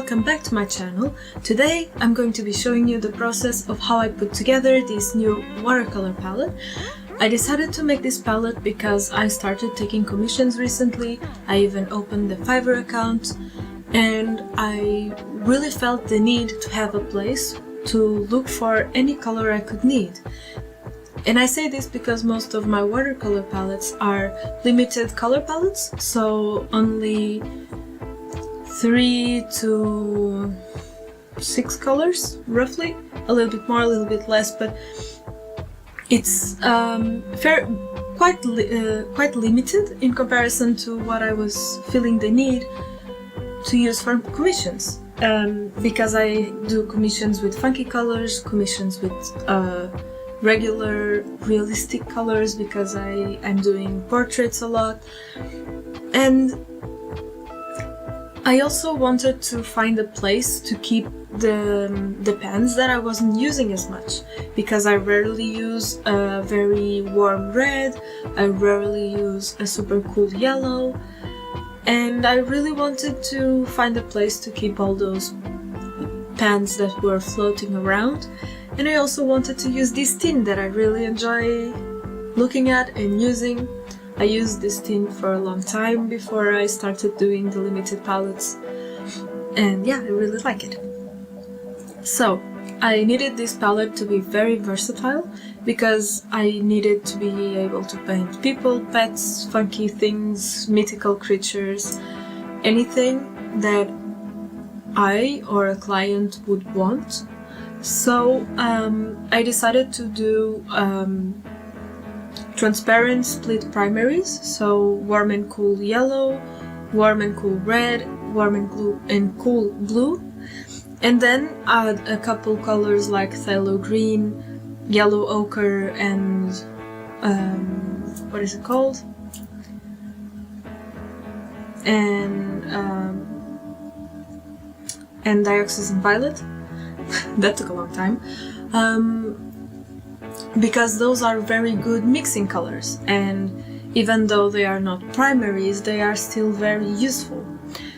welcome back to my channel. Today I'm going to be showing you the process of how I put together this new watercolor palette. I decided to make this palette because I started taking commissions recently. I even opened the Fiverr account and I really felt the need to have a place to look for any color I could need. And I say this because most of my watercolor palettes are limited color palettes, so only 3 to 6 colors, roughly. A little bit more, a little bit less, but it's quite limited in comparison to what I was feeling the need to use for commissions. Because I do commissions with funky colors, commissions with regular realistic colors, because I'm doing portraits a lot, and I also wanted to find a place to keep the pens that I wasn't using as much, because I rarely use a very warm red, I rarely use a super cool yellow, and I really wanted to find a place to keep all those pens that were floating around. And I also wanted to use this tin that I really enjoy looking at and using. I used this tin for a long time before I started doing the limited palettes, and yeah, I really like it. So I needed this palette to be very versatile because I needed to be able to paint people, pets, funky things, mythical creatures, anything that I or a client would want. So I decided to do transparent split primaries, so warm and cool yellow, warm and cool red, warm and cool blue, and then add a couple colors like phthalo green, yellow ochre, and what is it called? And dioxazine violet. That took a long time, because those are very good mixing colors, and even though they are not primaries, they are still very useful.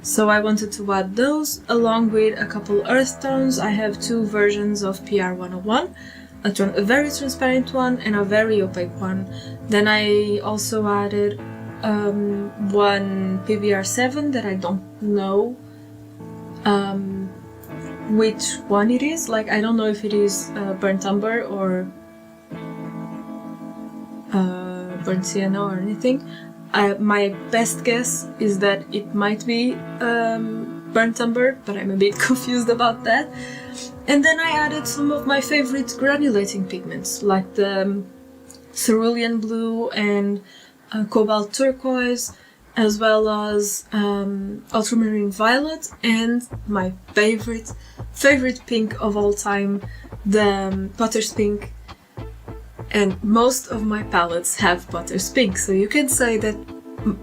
So I wanted to add those along with a couple earth tones. I have two versions of PR101, a very transparent one and a very opaque one. Then I also added one PBR7 that I don't know which one it is. Like, I don't know if it is burnt umber or burnt sienna or anything. My best guess is that it might be burnt umber, but I'm a bit confused about that. And then I added some of my favorite granulating pigments, like the cerulean blue and cobalt turquoise, as well as ultramarine violet, and my favorite pink of all time, the Potter's Pink. And most of my palettes have Potter's Pink, so you can say that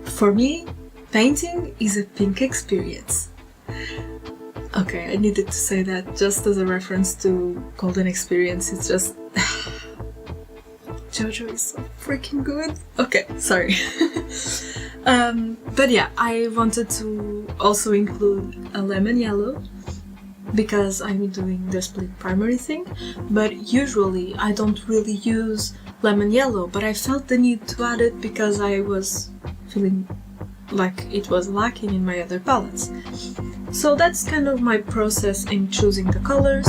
for me, painting is a pink experience. Okay, I needed to say that just as a reference to Golden Experience. It's just Jojo is so freaking good. Okay, sorry. But yeah, I wanted to also include a lemon yellow because I'm doing the split primary thing, but usually I don't really use lemon yellow, but I felt the need to add it because I was feeling like it was lacking in my other palettes. So that's kind of my process in choosing the colors.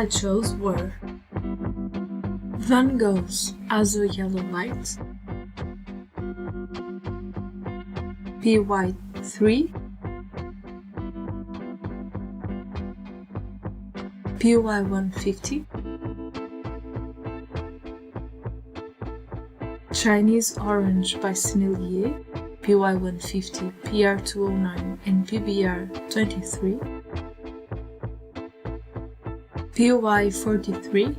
I chose were Van Gogh's Azure Yellow Light, PY3, PY150, Chinese Orange by Sennelier, PY150, PR209 and PBR23, PY43,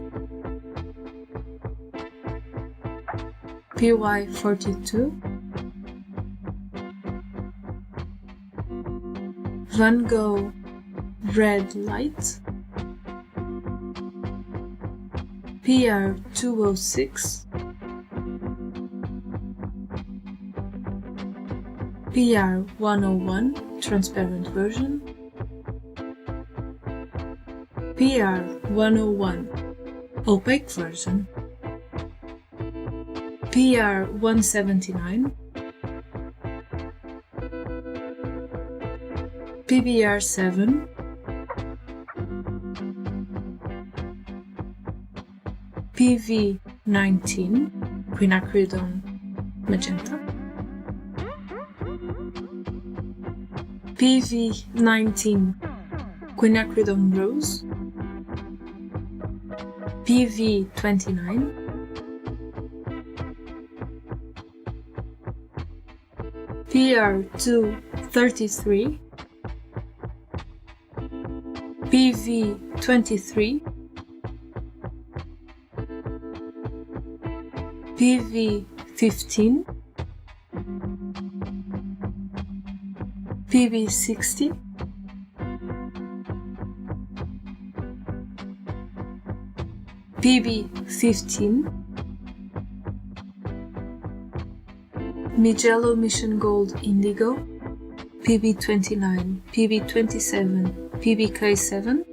PY42, Van Gogh Red Light, PR206, PR101 transparent version, PR101 opaque version, PR179, PBR7, PV19 quinacridone magenta, PV19 quinacridone rose, PV29, PR233, PV23, PV15, PV60, PB15, Mijello Mission Gold Indigo, PB29, PB27, PBK7,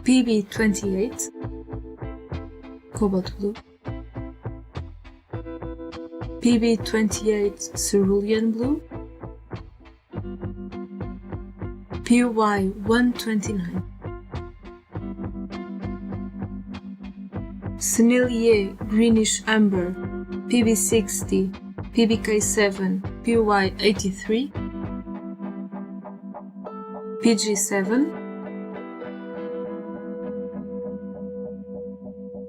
PB28, Cobalt Blue, PB28 Cerulean Blue, PY129, Sennelier Greenish Amber, PB60, PBK7, PY83, PG7,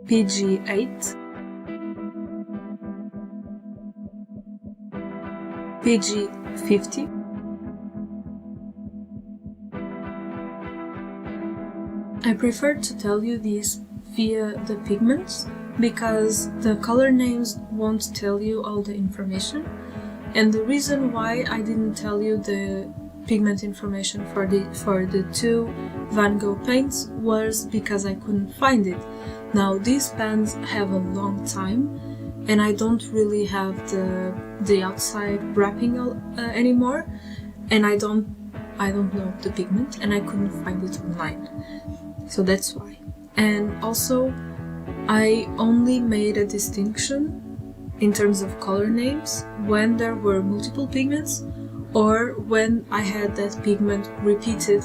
PG8, PG50, I prefer to tell you these via the pigments because the color names won't tell you all the information, and the reason why I didn't tell you the pigment information for the two Van Gogh paints was because I couldn't find it. Now these pens have a long time and I don't really have the outside wrapping anymore, and I don't know the pigment and I couldn't find it online, so that's why. And also I only made a distinction in terms of color names when there were multiple pigments or when I had that pigment repeated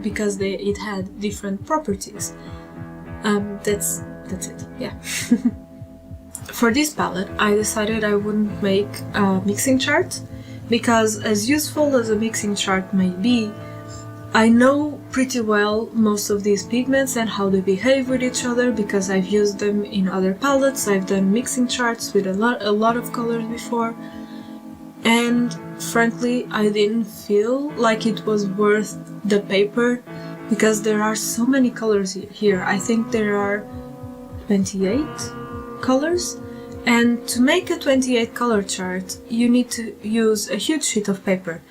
because it had different properties. That's it, yeah. For this palette I decided I wouldn't make a mixing chart because, as useful as a mixing chart may be, I know pretty well most of these pigments and how they behave with each other because I've used them in other palettes. I've done mixing charts with a lot of colors before, and frankly I didn't feel like it was worth the paper because there are so many colors here. I think there are 28 colors, and to make a 28 color chart you need to use a huge sheet of paper.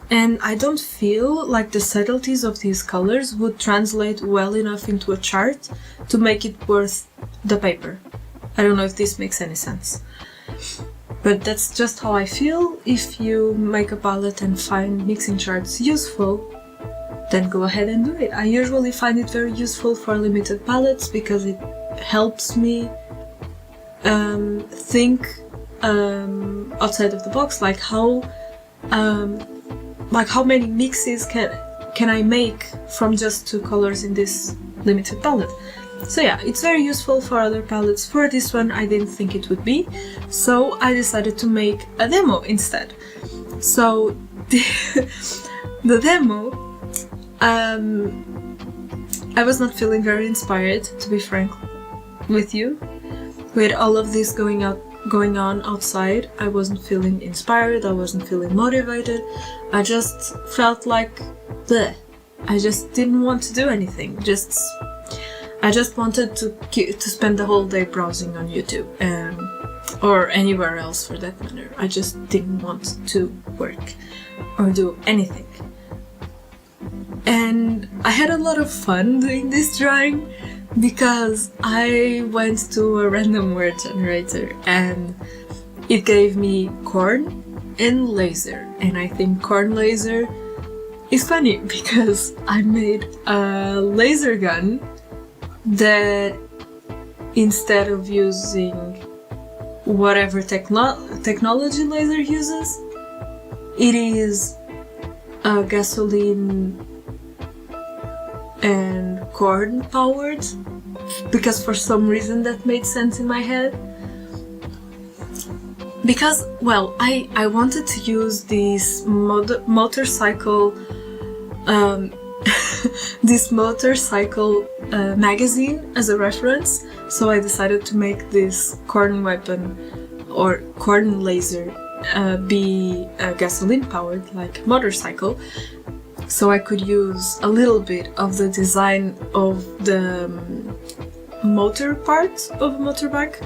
And I don't feel like the subtleties of these colors would translate well enough into a chart to make it worth the paper. I don't know if this makes any sense. But that's just how I feel. If you make a palette and find mixing charts useful, then go ahead and do it. I usually find it very useful for limited palettes because it helps me think outside of the box, like how many mixes can I make from just 2 colors in this limited palette? So yeah, it's very useful for other palettes. For this one I didn't think it would be, so I decided to make a demo instead. So the demo, I was not feeling very inspired, to be frank with you. With all of this going on outside, I wasn't feeling inspired, I wasn't feeling motivated. I just felt like bleh. I just didn't want to do anything. I just wanted to spend the whole day browsing on YouTube, or anywhere else for that matter. I just didn't want to work or do anything. And I had a lot of fun doing this drawing because I went to a random word generator and it gave me corn and laser. And I think corn laser is funny because I made a laser gun that, instead of using whatever technology laser uses, it is gasoline and corn powered, because for some reason that made sense in my head. Because, well, I wanted to use this motorcycle this motorcycle magazine as a reference, so I decided to make this corn weapon or corn laser be gasoline powered, like motorcycle, so I could use a little bit of the design of the motor part of a motorbike.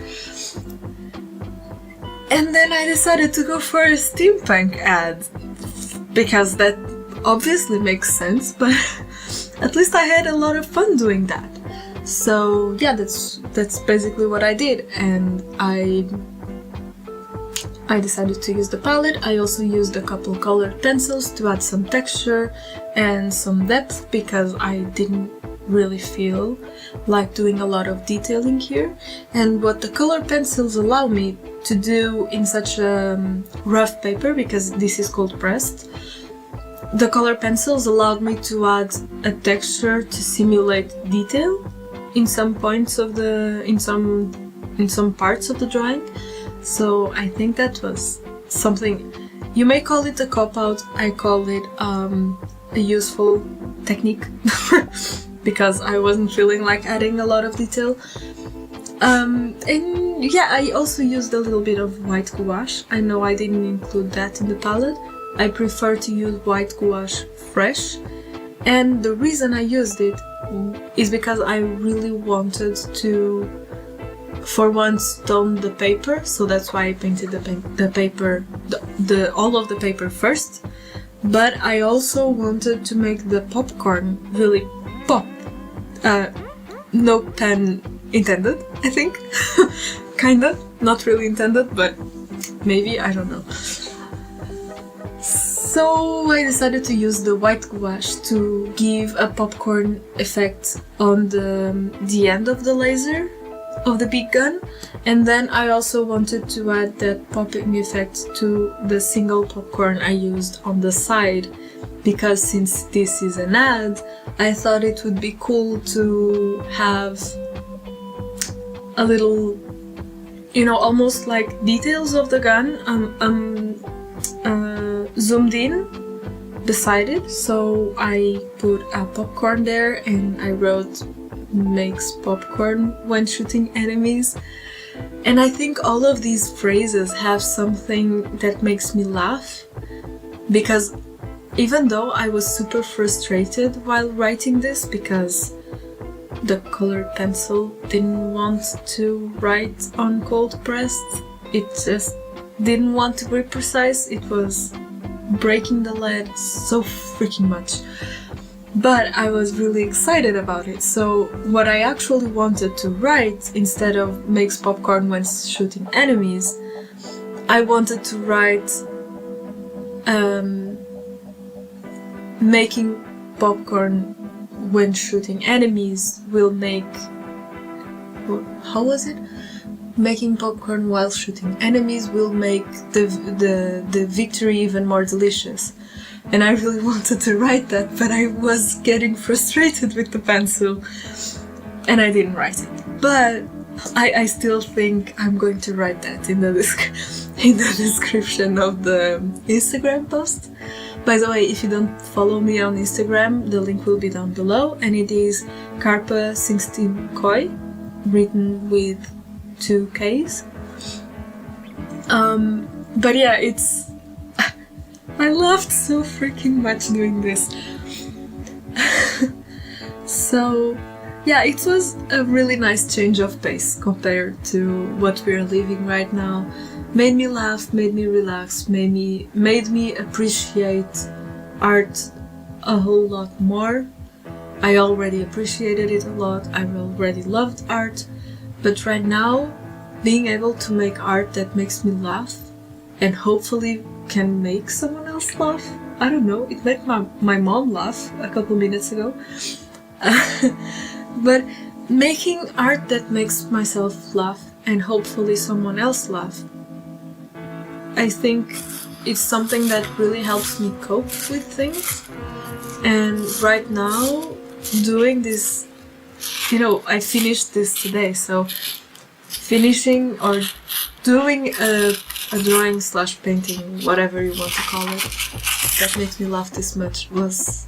And then I decided to go for a steampunk ad, because that obviously makes sense, but at least I had a lot of fun doing that. So yeah, that's basically what I did, and I decided to use the palette. I also used a couple colored pencils to add some texture and some depth, because I didn't really feel like doing a lot of detailing here. And what the color pencils allow me to do in such a rough paper, because this is cold pressed, the color pencils allowed me to add a texture to simulate detail in some points of the in some parts of the drawing. So I think that was something, you may call it a cop-out, I call it a useful technique because I wasn't feeling like adding a lot of detail. And yeah, I also used a little bit of white gouache. I know I didn't include that in the palette. I prefer to use white gouache fresh, and the reason I used it is because I really wanted to, for once, tone the paper, so that's why I painted the paper, all of the paper first. But I also wanted to make the popcorn really pop. No pun intended, I think. Kinda, not really intended, but maybe, I don't know. So I decided to use the white gouache to give a popcorn effect on the end of the laser of the big gun, and then I also wanted to add that popping effect to the single popcorn I used on the side, because since this is an ad, I thought it would be cool to have a little, you know, almost like details of the gun zoomed in beside it. So I put a popcorn there and I wrote "makes popcorn when shooting enemies." And I think all of these phrases have something that makes me laugh, because even though I was super frustrated while writing this because the colored pencil didn't want to write on cold pressed, it just didn't want to be precise, it was breaking the lead so freaking much. But I was really excited about it, so what I actually wanted to write, instead of "makes popcorn when shooting enemies", I wanted to write "making popcorn when shooting enemies will make..." How was it? "Making popcorn while shooting enemies will make the victory even more delicious." and I really wanted to write that, but I was getting frustrated with the pencil and I didn't write it. But I still think I'm going to write that in the description of the Instagram post. By the way, if you don't follow me on Instagram, the link will be down below, and it is Carpa 16 Koi, written with 2 Ks. But yeah, it's... I laughed so freaking much doing this. So yeah, it was a really nice change of pace compared to what we're living right now. Made me laugh, made me relax, made me appreciate art a whole lot more. I already appreciated it a lot, I already loved art, but right now, being able to make art that makes me laugh and hopefully can make someone else laugh. I don't know, it made my mom laugh a couple minutes ago. But making art that makes myself laugh and hopefully someone else laugh, I think it's something that really helps me cope with things. And right now, doing this, I finished this today, so finishing or doing a drawing / painting, whatever you want to call it, that makes me laugh this much was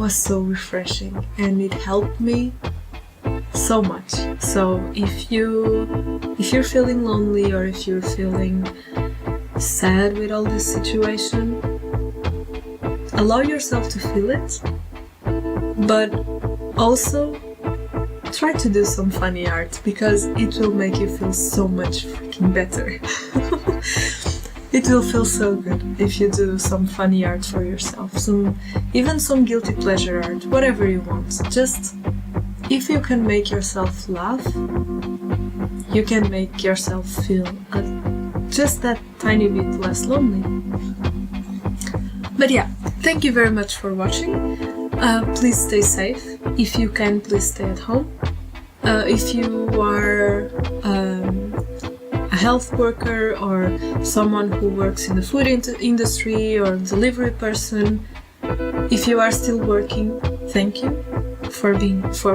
so refreshing, and it helped me so much. So if you're feeling lonely, or if you're feeling sad with all this situation, allow yourself to feel it, but also try to do some funny art, because it will make you feel so much freaking better. It will feel so good if you do some funny art for yourself, even some guilty pleasure art, whatever you want. Just if you can make yourself laugh, you can make yourself feel just that tiny bit less lonely. But yeah, thank you very much for watching. Please stay safe. If you can, please stay at home. If you are a health worker or someone who works in the food industry or delivery person, if you are still working, thank you for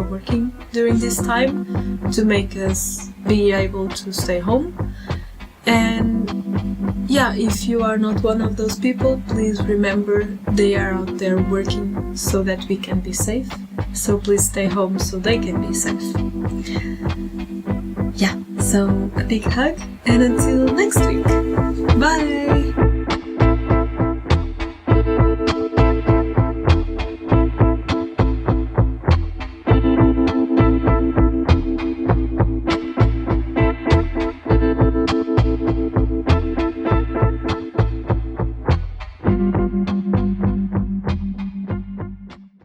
working during this time to make us be able to stay home. And yeah, if you are not one of those people, please remember they are out there working so that we can be safe. So please stay home so they can be safe. Yeah, so a big hug, and until next week. Bye!